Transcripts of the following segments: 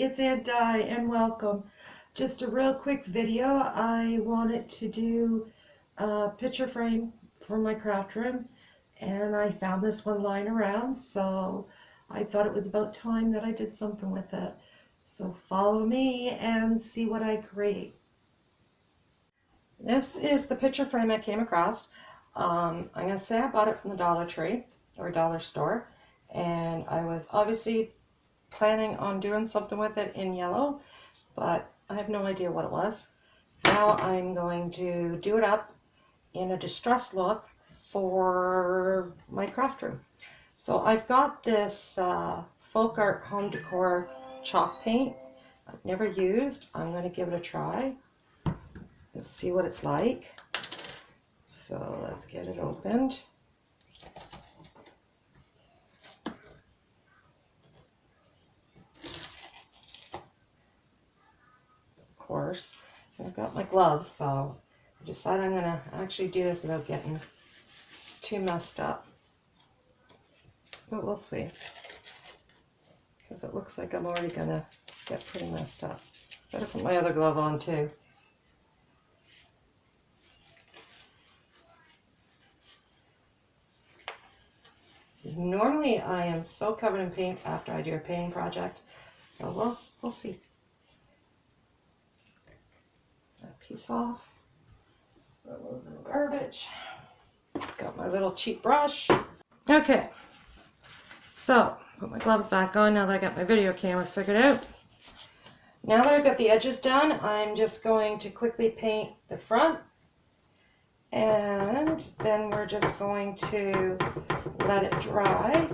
it's AuntDi and welcome. Just a real quick video. I wanted to do a picture frame for my craft room and I found this one lying around, so I thought it was about time that I did something with it. So follow me and see what I create. This is the picture frame I came across. I'm going to say I bought it from the Dollar Tree or DollarStore, and I was obviously planning on doing something with it in yellow, but I have no idea what it was. Now I'm going to do it up in a distressed look for my craft room. So I've got this folk art home decor chalk paint I've never used. I'm going to give it a try and see what it's like. So let's get it opened. Course. I've got my gloves, so I decided I'm going to actually do this without getting too messed up. But we'll see, because it looks like I'm already going to get pretty messed up. Better put my other glove on too. Normally I am so covered in paint after I do a painting project, so we'll see. Piece off, throw those in the garbage. Got my little cheap brush. Okay, so put my gloves back on now that I got my video camera figured out. Now that I've got the edges done, I'm just going to quickly paint the front, and then we're just going to let it dry.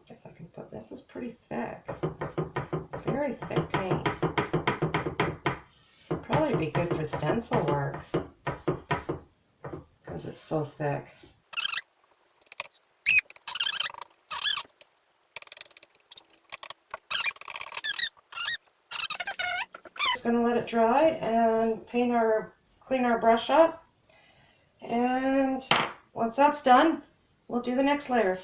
Guess I can put this is pretty thick, very thick paint. Probably be good for stencil work because it's so thick. Just going to let it dry and clean our brush up, and once that's done we'll do the next layer.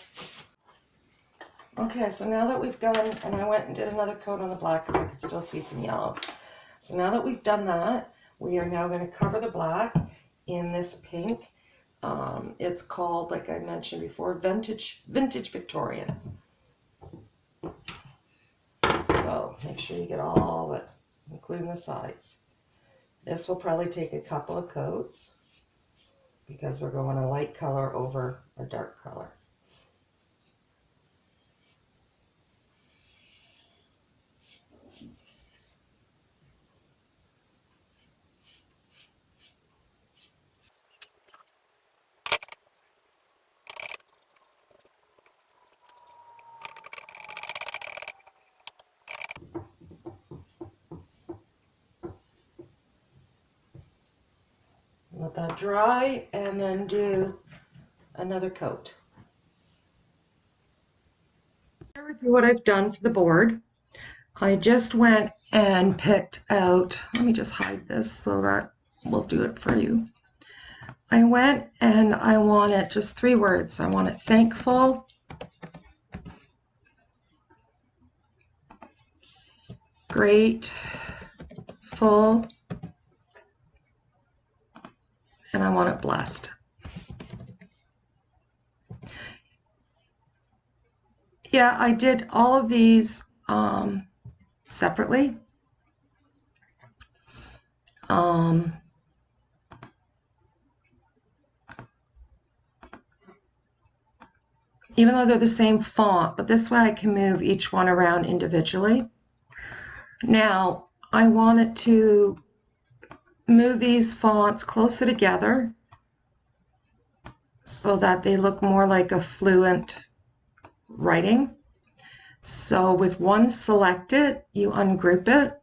Okay, so now that we've gone, and I went and did another coat on the black because I could still see some yellow. So now that we've done that, we are now going to cover the black in this pink. It's called, like I mentioned before, Vintage Victorian. So make sure you get all of it, including the sides. This will probably take a couple of coats because we're going a light color over a dark color. Let that dry and then do another coat. Share with you what I've done for the board. I just went and picked out, let me just hide this so that we'll do it for you. I went and I wanted just 3 words. I want it thankful, grateful, and I want it blessed. Yeah, I did all of these separately. Even though they're the same font, but this way I can move each one around individually. Now, I wanted to move these fonts closer together so that they look more like a fluent writing. So with one selected, you ungroup it.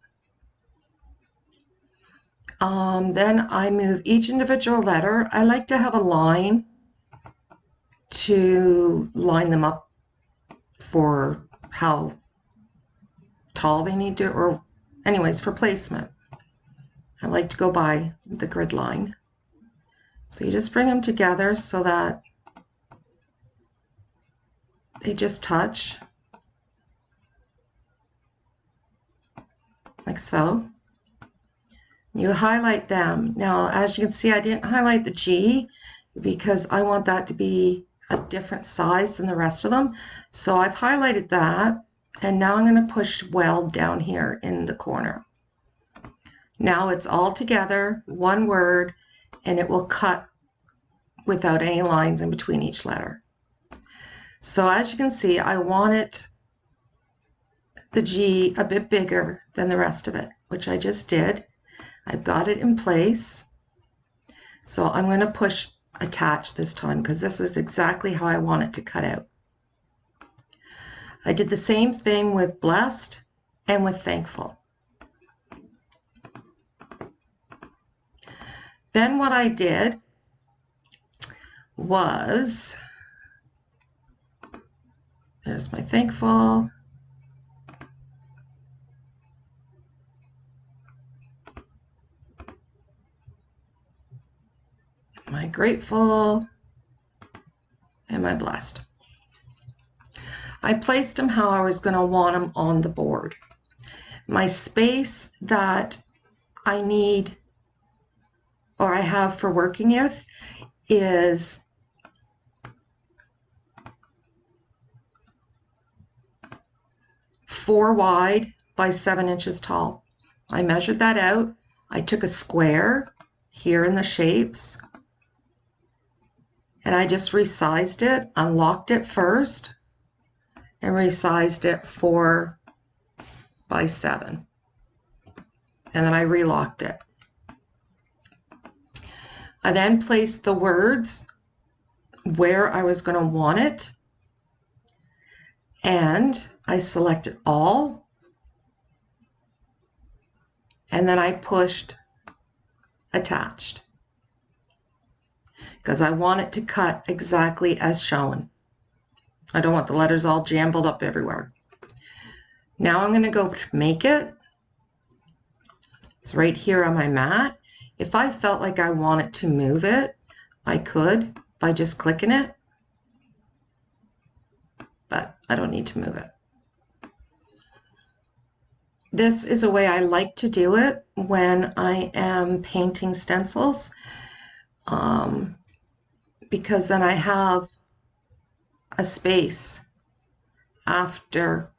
Then I move each individual letter. I like to have a line to line them up for how tall they need to, or anyways, for placement. I like to go by the grid line. So you just bring them together so that they just touch. like so. You highlight them. Now, as you can see, I didn't highlight the G because I want that to be a different size than the rest of them. So I've highlighted that, and now I'm going to push weld down here in the corner. Now it's all together, one word, and it will cut without any lines in between each letter. So as you can see, I want the G a bit bigger than the rest of it, which I just did. I've got it in place. So I'm going to push attach this time because this is exactly how I want it to cut out. I did the same thing with blessed and with thankful. Then what I did was, there's my thankful. My grateful, and my blessed. I placed them how I was going to want them on the board. My space that I need, or I have for working with, is 4 wide by 7 inches tall. I measured that out. I took a square here in the shapes, and I just resized it, unlocked it first, and resized it 4 by 7. And then I relocked it. I then placed the words where I was going to want it, and I selected all, and then I pushed attached, because I want it to cut exactly as shown. I don't want the letters all jumbled up everywhere. Now I'm going to go to make it. It's right here on my mat. If I felt like I wanted to move it, I could by just clicking it, but I don't need to move it. This is a way I like to do it when I am painting stencils, because then I have a space after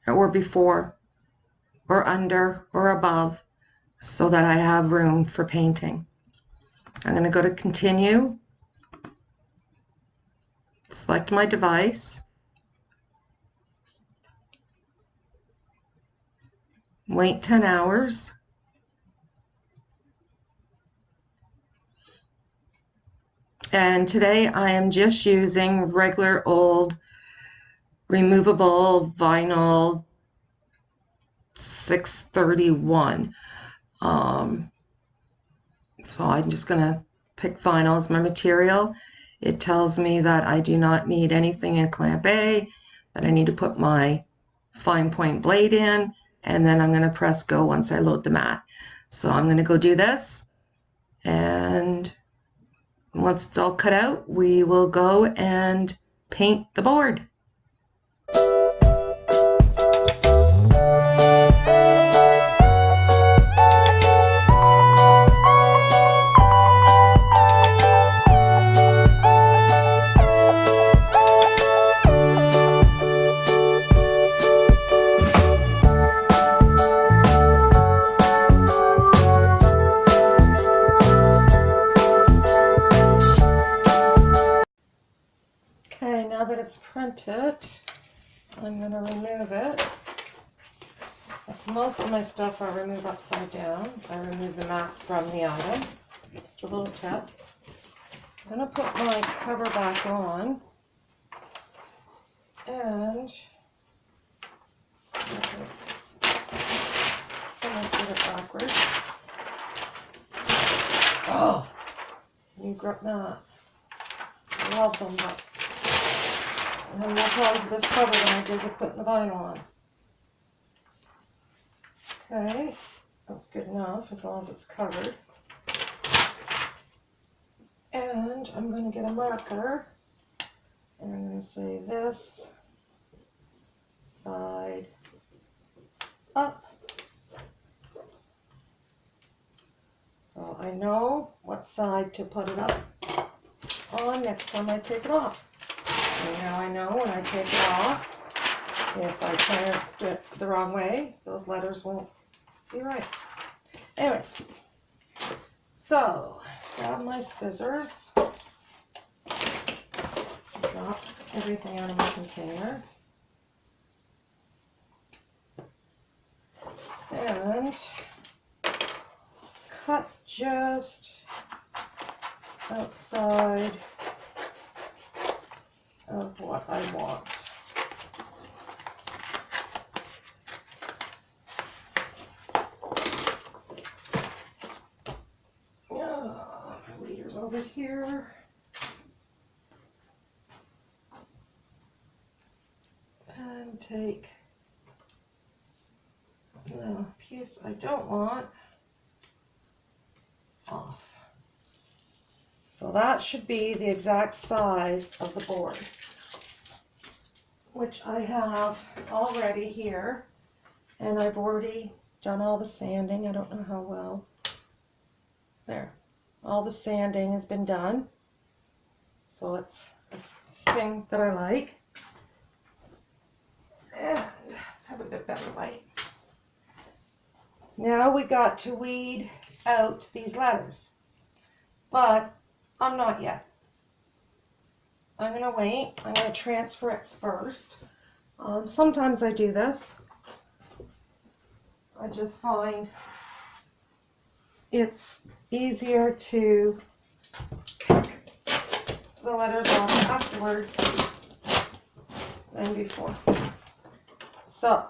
or before or under or above, so that I have room for painting. I'm going to go to continue, select my device, wait 10 hours, and today I am just using regular old removable vinyl 631. So I'm just going to pick vinyl as my material. It tells me that I do not need anything in clamp A, that I need to put my fine point blade in, and then I'm going to press go once I load the mat. So I'm going to go do this, and once it's all cut out, we will go and paint the board. Okay, now that it's printed, I'm going to remove it. Most of my stuff I remove upside down. I remove the mat from the item. Just a little tip. I'm going to put my cover back on, and almost did it backwards. Oh, you grip that. I love them, but I have more problems with this cover than I did with putting the vinyl on. Okay, that's good enough as long as it's covered. And I'm going to get a marker, and I'm going to say this side up, I know what side to put it up on next time I take it off. And now I know when I take it off, if I turn it the wrong way, those letters won't be right. Anyways, so grab my scissors, drop everything out of my container, and cut just outside of what I want. My leader's over here. And take the piece I don't want off. So that should be the exact size of the board, which I have already here, and I've already done all the sanding. I don't know how well. There. All the sanding has been done. So it's a thing that I like. And let's have a bit better light. Now we got to weed out these letters, but I'm not yet. I'm going to wait. I'm going to transfer it first. Sometimes I do this. I just find it's easier to pick the letters off afterwards than before. So,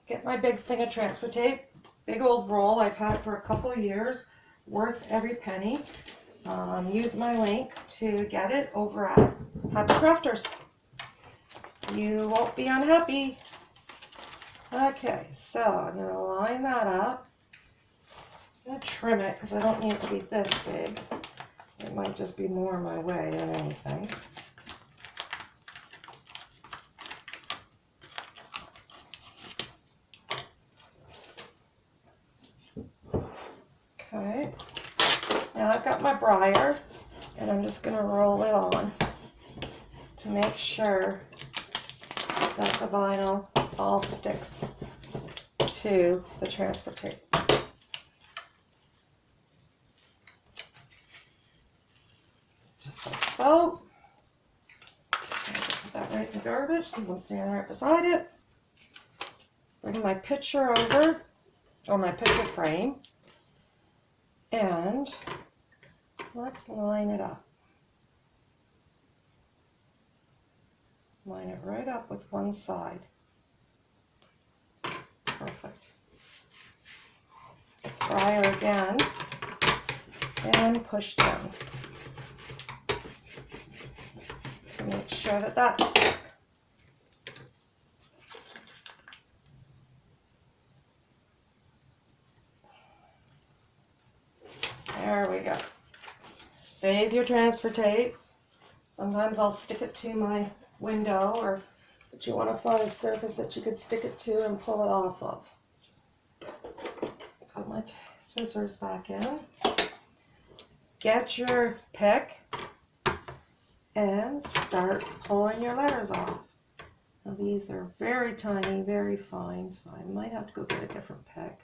get my big thing of transfer tape, big old roll. I've had it for a couple of years, worth every penny. Use my link to get it over at Happy Crafters. You won't be unhappy. Okay, so I'm going to line that up. I'm going to trim it because I don't need it to be this big. It might just be more in my way than anything. Okay, now I've got my briar, and I'm just going to roll it on to make sure that the vinyl all sticks to the transfer tape. Just like so. Put that right in the garbage since I'm standing right beside it. Bring my picture over, or my picture frame. And let's line it up. Line it right up with one side. Perfect. Briar again and push down to make sure that that's stuck. There we go. Save your transfer tape. Sometimes I'll stick it to my window, or but you want to find a surface that you could stick it to and pull it off of. Put my scissors back in. Get your pick and start pulling your letters off. Now these are very tiny, very fine, so I might have to go get a different pick.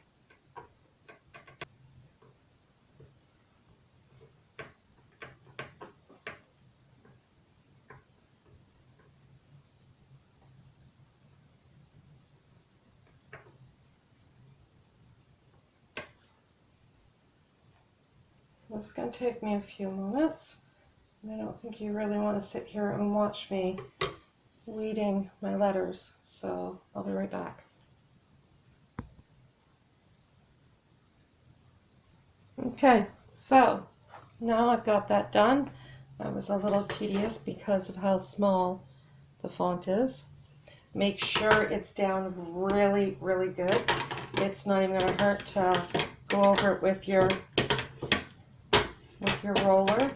This is going to take me a few moments. I don't think you really want to sit here and watch me weeding my letters, so I'll be right back. Okay, so now I've got that done. That was a little tedious because of how small the font is. Make sure it's down really, really good. It's not even going to hurt to go over it with your roller.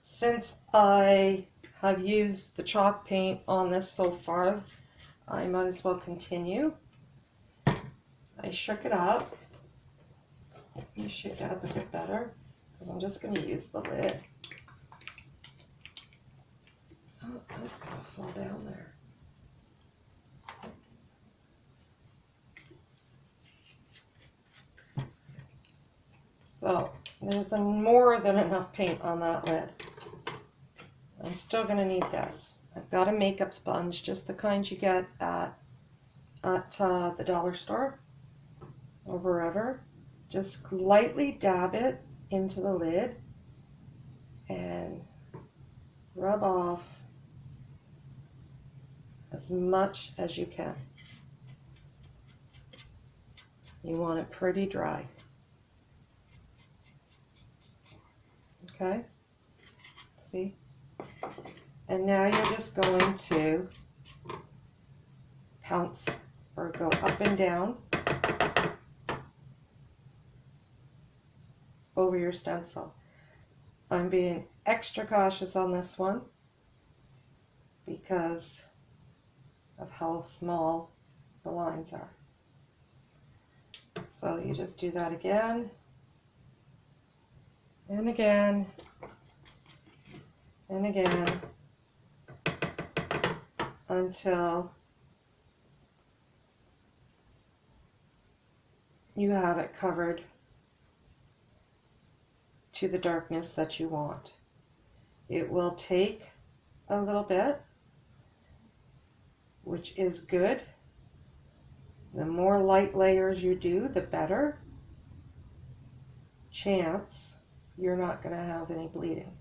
Since I have used the chalk paint on this so far, I might as well continue. I shook it up, Let me shake that up a bit better, because I'm just going to use the lid. Oh, that's going to fall down there. So there's more than enough paint on that lid. I'm still going to need this. I've got a makeup sponge, just the kind you get at the dollar store or wherever. Just lightly dab it into the lid and rub off as much as you can. You want it pretty dry. Okay, see? And now you're just going to pounce or go up and down over your stencil. I'm being extra cautious on this one because of how small the lines are. So you just do that again and again and again until you have it covered to the darkness that you want. It will take a little bit, which is good. The more light layers you do, the better chance you're not going to have any bleeding.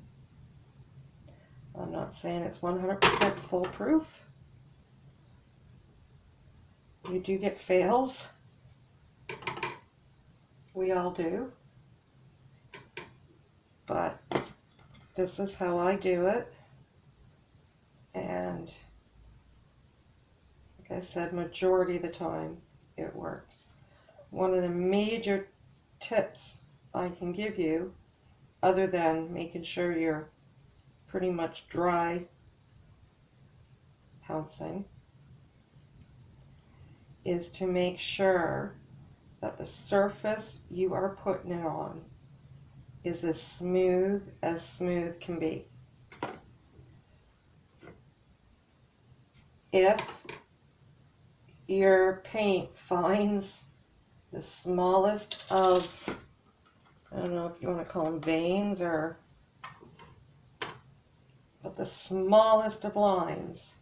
I'm not saying it's 100% foolproof. You do get fails. We all do. But this is how I do it. And like I said, majority of the time it works. One of the major tips I can give you, other than making sure you're pretty much dry pouncing, is to make sure that the surface you are putting it on is as smooth can be. If your paint finds the smallest of, I don't know if you want to call them veins or, but the smallest of lines,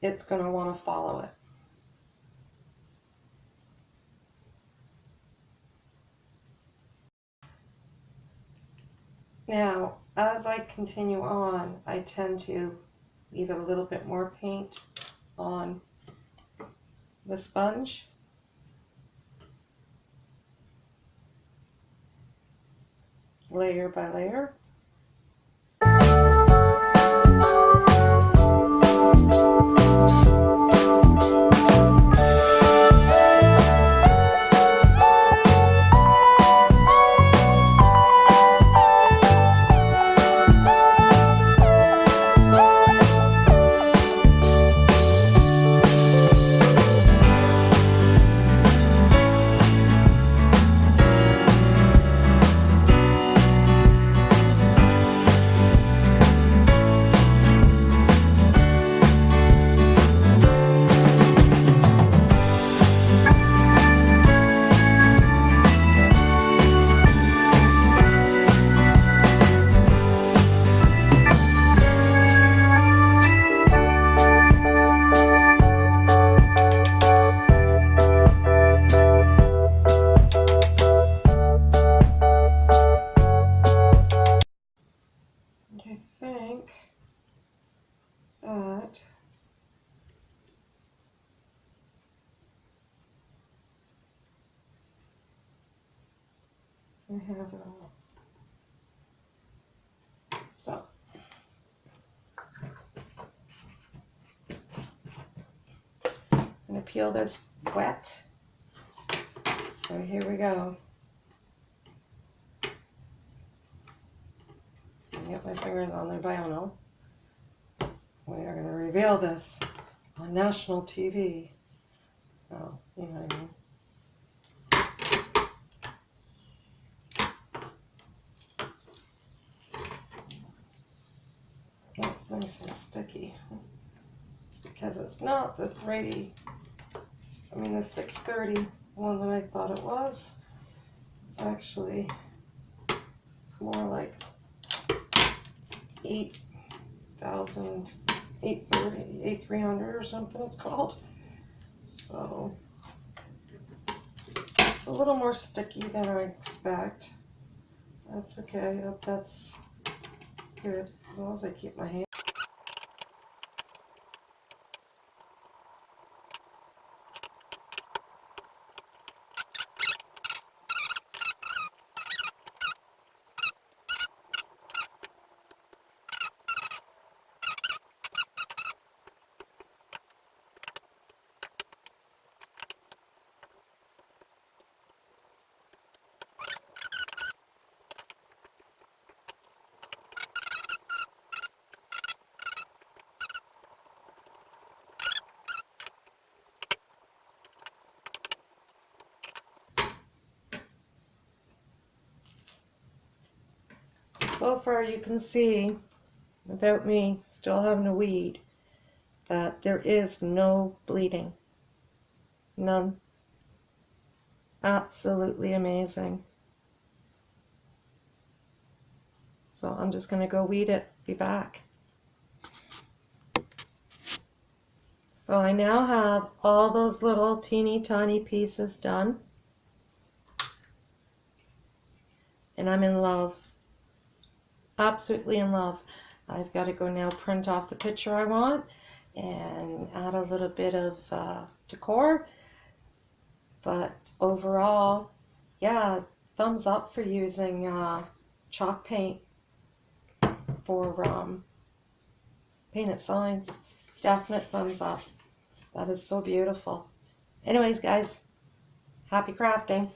it's going to want to follow it. Now, as I continue on, I tend to leave a little bit more paint on the sponge. Layer by layer. I have it all. So I'm going to peel this wet. So here we go. Get my fingers on the vinyl. We are going to reveal this on national TV. Oh, you know what I mean. nice and sticky. It's because it's not the 630 one that I thought it was. It's actually more like 8,000, 830, 8,300 or something it's called. So it's a little more sticky than I expect. That's okay. That's good as long as I keep my hand. So far you can see, without me still having to weed, that there is no bleeding. None. Absolutely amazing. So I'm just going to go weed it, be back. So I now have all those little teeny tiny pieces done. And I'm in love. Absolutely in love. I've got to go now print off the picture I want and add a little bit of decor. But overall, yeah, thumbs up for using chalk paint for painted signs. Definite thumbs up. That is so beautiful. Anyways, guys, happy crafting.